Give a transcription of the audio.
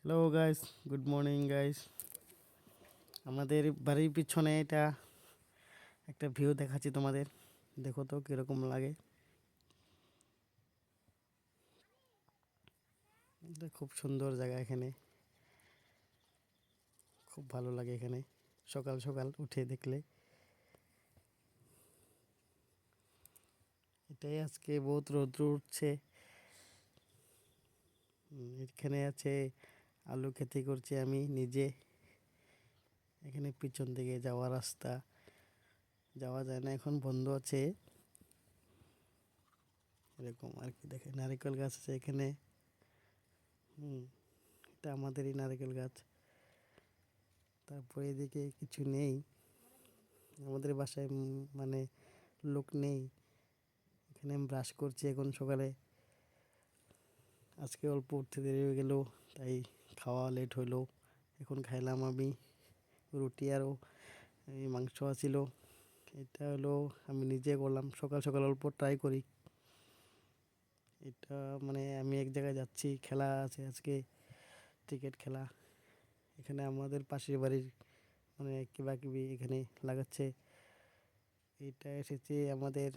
Hello guys, good morning guys. আমাদের বাড়ির পিছনে এটা একটা ভিউ দেখাচ্ছি তোমাদের। দেখো তো কিরকম লাগে। এটা খুব সুন্দর জায়গা। এখানে খুব ভালো লাগে। এখানে সকাল সকাল উঠে দেখলে এটাই আজকে বহুত রৌদ্র উঠছে। এখানে আছে আলু খেতি করছি আমি নিজে। এখানে পিছন দিকে যাওয়া রাস্তা, যাওয়া যায় না, এখন বন্ধ আছে। এরকম আর কি। দেখে নারকেল গাছ আছে এখানে। হুম, এটা আমাদেরই নারকেল গাছ। তারপরে এদিকে কিছু নেই আমাদের বাসায়, মানে লোক নেই। এখানে আমি ব্রাশ করছি এখন সকালে। আজকে অল্প উঠতে দেরি হয়ে গেল, তাই খাওয়া লেট হইলো। এখন খাইলাম আমি রুটি আরও এই মাংস আছিল। এটা হলো আমি নিজে করলাম। সকাল সকাল অল্প ট্রাই করি এটা। মানে আমি এক জায়গায় যাচ্ছি, খেলা আছে আজকে, ক্রিকেট খেলা। এখানে আমাদের পাশের বাড়ির মানে কিবা কিবি এখানে লাগাচ্ছে। এটা এসেছে আমাদের